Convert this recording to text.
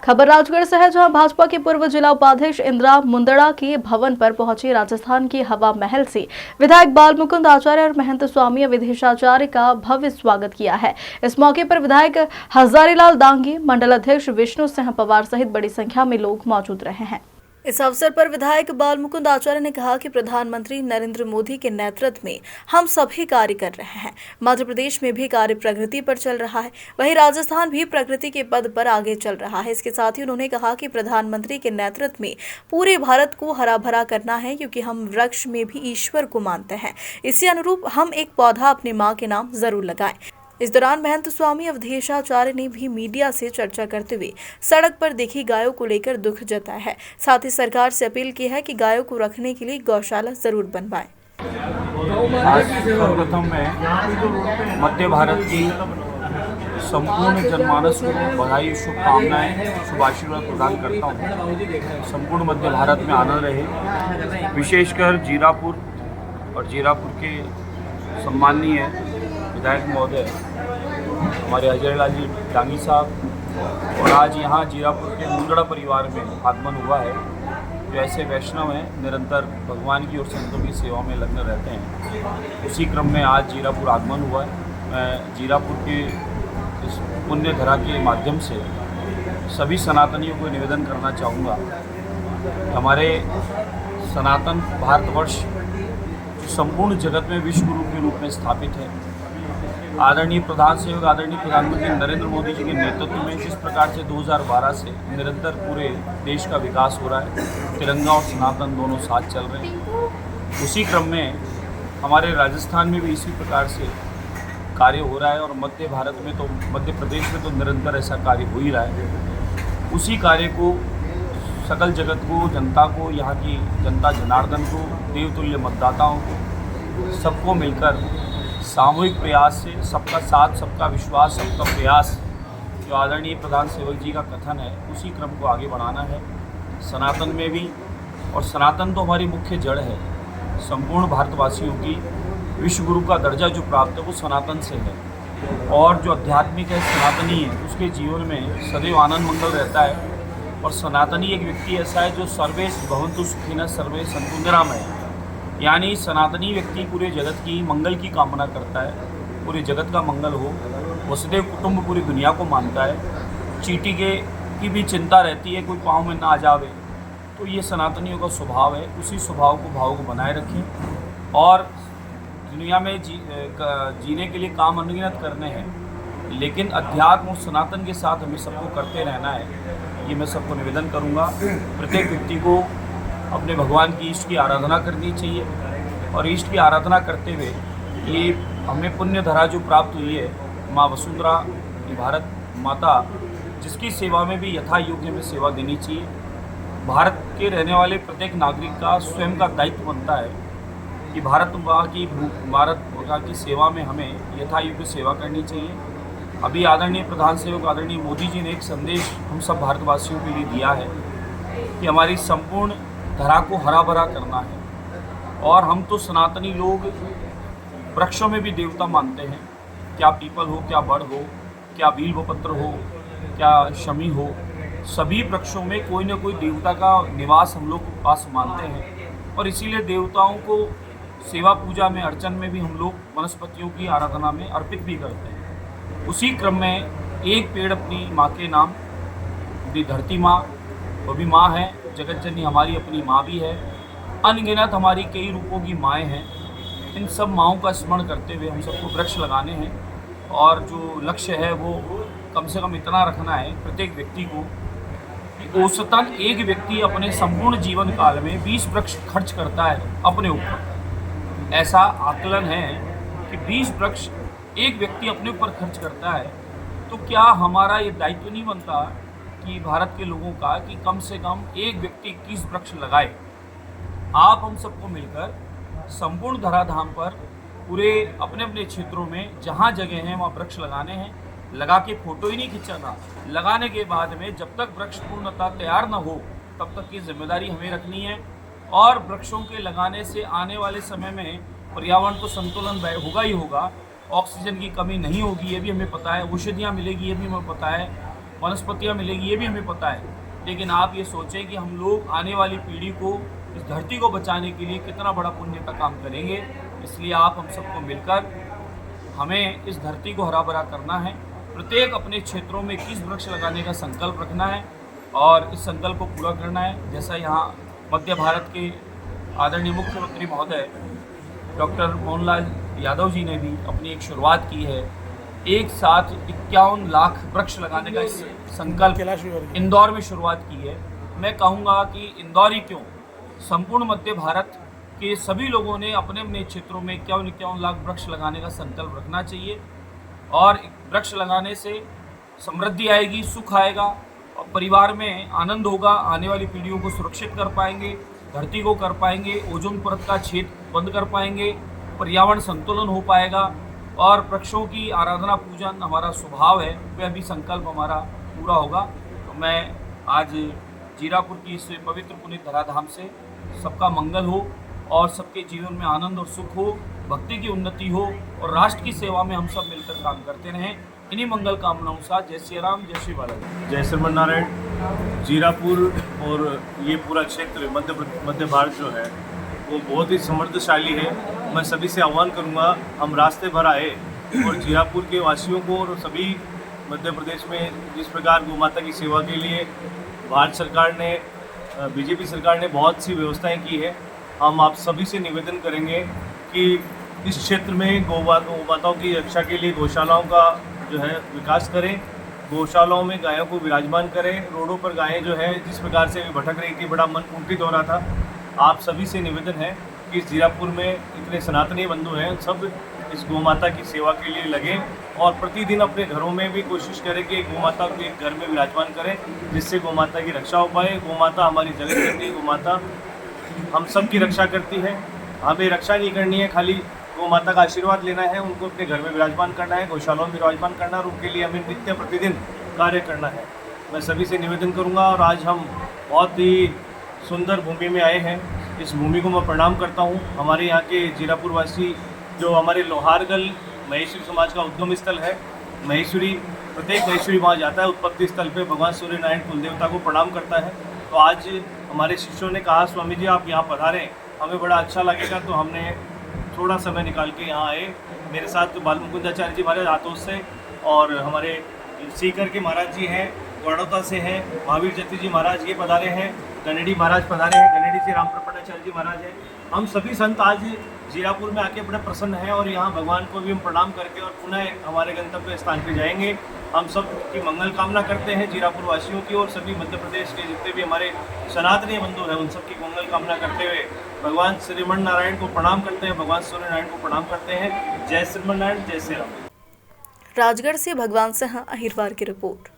खबर राजगढ़ से है, जहां भाजपा के पूर्व जिला उपाध्यक्ष इंदिरा मुंदड़ा के भवन पर पहुंची राजस्थान की हवा महल से विधायक बालमुकुंद आचार्य और महंत स्वामी विदेशाचार्य का भव्य स्वागत किया है। इस मौके पर विधायक हजारीलाल दांगी, मंडल अध्यक्ष विष्णु सिंह पवार सहित बड़ी संख्या में लोग मौजूद रहे हैं। इस अवसर पर विधायक बालमुकुंद आचार्य ने कहा कि प्रधानमंत्री नरेंद्र मोदी के नेतृत्व में हम सभी कार्य कर रहे हैं। मध्य प्रदेश में भी कार्य प्रगति पर चल रहा है, वहीं राजस्थान भी प्रगति के पद पर आगे चल रहा है। इसके साथ ही उन्होंने कहा कि प्रधानमंत्री के नेतृत्व में पूरे भारत को हरा भरा करना है, क्योंकि हम वृक्ष में भी ईश्वर को मानते हैं। इसी अनुरूप हम एक पौधा अपनी माँ के नाम जरूर लगाएं। इस दौरान महंत स्वामी अवधेशाचार्य ने भी मीडिया से चर्चा करते हुए सड़क पर देखी गायों को लेकर दुख जताया है। साथ ही सरकार से अपील की है कि गायों को रखने के लिए गौशाला जरूर बनवाएं। आज सर्वप्रथम मैं मध्य भारत की संपूर्ण जनमानस को बधाई, शुभकामनाएं, शुभ आशीर्वाद प्रदान करता हूँ। संपूर्ण मध्य भारत में आनंद रहे। विशेषकर जीरापुर और जीरापुर के सम्माननीय विधायक महोदय हमारे हजारीलाल जी दांगी साहब और आज यहाँ जीरापुर के मुंदड़ा परिवार में आगमन हुआ है, जो ऐसे वैष्णव हैं निरंतर भगवान की और संतों की सेवा में लग्न रहते हैं। उसी क्रम में आज जीरापुर आगमन हुआ है। मैं जीरापुर के इस पुण्य धरा के माध्यम से सभी सनातनियों को निवेदन करना चाहूँगा। हमारे सनातन भारतवर्ष संपूर्ण जगत में विश्व गुरु के रूप में स्थापित है। आदरणीय प्रधान सेवक आदरणीय प्रधानमंत्री नरेंद्र मोदी जी के नेतृत्व में जिस प्रकार से 2012 से निरंतर पूरे देश का विकास हो रहा है, तिरंगा और सनातन दोनों साथ चल रहे हैं। उसी क्रम में हमारे राजस्थान में भी इसी प्रकार से कार्य हो रहा है और मध्य भारत में तो मध्य प्रदेश में तो निरंतर ऐसा कार्य हो ही रहा है। उसी कार्य को सकल जगत को, जनता को, यहाँ की जनता जनार्दन को, देवतुल्य मतदाताओं को, सबको मिलकर सामूहिक प्रयास से सबका साथ, सबका विश्वास, सबका प्रयास, जो आदरणीय प्रधान सेवक जी का कथन है, उसी क्रम को आगे बढ़ाना है। सनातन में भी, और सनातन तो हमारी मुख्य जड़ है। संपूर्ण भारतवासियों की विश्व गुरु का दर्जा जो प्राप्त है वो सनातन से है, और जो आध्यात्मिक है, सनातनी है, उसके जीवन में सदैव आनंद मंगल रहता है। और सनातनी एक व्यक्ति ऐसा है जो सर्वे भवन्तु सुखिनः सर्वे सन्तु निरामयाः, यानी सनातनी व्यक्ति पूरे जगत की मंगल की कामना करता है, पूरे जगत का मंगल हो। वसुदेव कुटुंब पूरी दुनिया को मानता है। चींटी की भी चिंता रहती है कोई पाँव में ना आ जावे। तो ये सनातनियों का स्वभाव है। उसी स्वभाव को, भाव को बनाए रखें और दुनिया में जीने के लिए काम अनगिनत करने हैं, लेकिन अध्यात्म और सनातन के साथ हमें सबको करते रहना है। ये मैं सबको निवेदन करूँगा। प्रत्येक व्यक्ति को अपने भगवान की, इष्ट की आराधना करनी चाहिए, और इष्ट की आराधना करते हुए ये हमें पुण्य धरा जो प्राप्त हुई है, माँ वसुंधरा की भारत माता, जिसकी सेवा में भी यथा योग्य में सेवा देनी चाहिए। भारत के रहने वाले प्रत्येक नागरिक का स्वयं का दायित्व बनता है कि भारत माँ की सेवा में हमें यथा योग्य सेवा करनी चाहिए। अभी आदरणीय प्रधान सेवक आदरणीय मोदी जी ने एक संदेश हम सब भारतवासियों के लिए दिया है कि हमारी संपूर्ण धरा को हरा भरा करना है। और हम तो सनातनी लोग वृक्षों में भी देवता मानते हैं, क्या पीपल हो, क्या बड़ हो, क्या बील्वपत्र हो, क्या शमी हो, सभी वृक्षों में कोई ना कोई देवता का निवास हम लोग पास मानते हैं। और इसीलिए देवताओं को सेवा पूजा में, अर्चन में भी हम लोग वनस्पतियों की आराधना में अर्पित भी करते हैं। उसी क्रम में एक पेड़ अपनी माँ के नाम, अपनी धरती माँ, वो भी माँ है, जगत जननी हमारी अपनी माँ भी है। अनगिनत हमारी कई रूपों की माएँ हैं। इन सब माँओं का स्मरण करते हुए हम सबको वृक्ष लगाने हैं, और जो लक्ष्य है वो कम से कम इतना रखना है प्रत्येक व्यक्ति को कि औसतन एक व्यक्ति अपने संपूर्ण जीवन काल में 20 वृक्ष खर्च करता है अपने ऊपर। ऐसा आकलन है कि 20 वृक्ष एक व्यक्ति अपने ऊपर खर्च करता है। तो क्या हमारा ये दायित्व नहीं बनता कि भारत के लोगों का कि कम से कम एक व्यक्ति 21 वृक्ष लगाए? आप हम सबको मिलकर संपूर्ण धराधाम पर पूरे अपने अपने क्षेत्रों में जहाँ जगह हैं वहाँ वृक्ष लगाने हैं। लगा के फोटो ही नहीं खिंचाना, लगाने के बाद में जब तक वृक्ष पूर्णतः तैयार न हो तब तक की जिम्मेदारी हमें रखनी है। और वृक्षों के लगाने से आने वाले समय में पर्यावरण तो संतुलन होगा ही होगा, ऑक्सीजन की कमी नहीं होगी, ये भी हमें पता है, औषधियाँ मिलेगी, ये भी हमें पता है। वनस्पतियाँ मिलेगी ये भी हमें पता है, लेकिन आप ये सोचें कि हम लोग आने वाली पीढ़ी को, इस धरती को बचाने के लिए कितना बड़ा पुण्य का काम करेंगे। इसलिए आप हम सबको मिलकर हमें इस धरती को हरा भरा करना है। प्रत्येक अपने क्षेत्रों में 21 वृक्ष लगाने का संकल्प रखना है और इस संकल्प को पूरा करना है। जैसा यहाँ मध्य भारत के आदरणीय मुख्यमंत्री महोदय डॉक्टर मोहनलाल यादव जी ने भी अपनी एक शुरुआत की है, एक साथ 51 लाख वृक्ष लगाने का इस संकल्प इंदौर में शुरुआत की है। मैं कहूँगा कि इंदौर ही क्यों, संपूर्ण मध्य भारत के सभी लोगों ने अपने अपने क्षेत्रों में 51 लाख वृक्ष लगाने का संकल्प रखना चाहिए। और वृक्ष लगाने से समृद्धि आएगी, सुख आएगा और परिवार में आनंद होगा। आने वाली पीढ़ियों को सुरक्षित कर पाएंगे, धरती को कर पाएंगे, ओजोन परत का छेद बंद कर पाएंगे, पर्यावरण संतुलन हो पाएगा और वृक्षों की आराधना पूजन हमारा स्वभाव है, वह भी संकल्प हमारा पूरा होगा। तो मैं आज जीरापुर की इस पवित्र पुनीत धराधाम से सबका मंगल हो और सबके जीवन में आनंद और सुख हो, भक्ति की उन्नति हो और राष्ट्र की सेवा में हम सब मिलकर काम करते रहें। इन्हीं मंगल कामनाओं के साथ जय श्री राम, जय श्री बालाजी। जय श्रीमन नारायण। जीरापुर और ये पूरा क्षेत्र मध्य भारत जो है वो बहुत ही समृद्धशाली है। मैं सभी से आह्वान करूंगा, हम रास्ते भर आए और जीरापुर के वासियों को और सभी मध्य प्रदेश में जिस प्रकार गौ माता की सेवा के लिए भारत सरकार ने, बीजेपी सरकार ने बहुत सी व्यवस्थाएं की है, हम आप सभी से निवेदन करेंगे कि इस क्षेत्र में गौ माताओं की रक्षा के लिए गौशालाओं का जो है विकास करें, गौशालाओं में गायों को विराजमान करें। रोडों पर गायें जो है जिस प्रकार से भटक रही थी, बड़ा मन कुंठित हो रहा था। आप सभी से निवेदन है कि इस जीरापुर में इतने सनातनी बंधु हैं, सब इस गौ माता की सेवा के लिए लगें और प्रतिदिन अपने घरों में भी कोशिश करें कि गौ माता को एक घर में विराजमान करें, जिससे गौ माता की रक्षा हो पाए। गौ माता हमारी जगत जननी, गौ माता हम सब की रक्षा करती है। हमें रक्षा नहीं करनी है, खाली गौ माता का आशीर्वाद लेना है, उनको अपने घर में विराजमान करना है, गौशालाओं में विराजमान करना है और उनके लिए हमें नित्य प्रतिदिन कार्य करना है। मैं सभी से निवेदन करूंगा और आज हम बहुत ही सुंदर भूमि में आए हैं। इस भूमि को मैं प्रणाम करता हूं। हमारे यहाँ के जीरापुर वासी जो हमारे लोहारगल महेश्वरी समाज का उद्गम स्थल है, महेश्वरी, प्रत्येक महेश्वरी वहाँ जाता है, उत्पत्ति स्थल पे भगवान सूर्य नारायण कुल देवता को प्रणाम करता है। तो आज हमारे शिष्यों ने कहा, स्वामी जी आप यहाँ पधारें, हमें बड़ा अच्छा लगेगा, तो हमने थोड़ा समय निकाल के यहाँ आए। मेरे साथ बाल मुकुंदाचार्य जी महाराज हाथों से और हमारे सीकर के महाराज जी हैं, गौड़ौता से हैं, महावीर जति जी महाराज ये पधारे हैं, गनेडी महाराज पधारे हैं, गनेडी से राम प्रपटाचार्य जी महाराज हैं। हम सभी संत आज जीरापुर में आके बड़े प्रसन्न हैं और यहाँ भगवान को भी हम प्रणाम करके और पुनः हमारे गंतव्य स्थान पे जाएंगे। हम सब की मंगल कामना करते हैं जीरापुर वासियों की और सभी मध्य प्रदेश के जितने भी हमारे सनातनी बंधु हैं उन सब की मंगल कामना करते हुए भगवान श्रीमन नारायण को प्रणाम करते हैं, भगवान सूर्य नारायण को प्रणाम करते हैं। जय श्रीमन नारायण, जय श्री राम। राजगढ़ से भगवान सिंह अहिरवार की रिपोर्ट।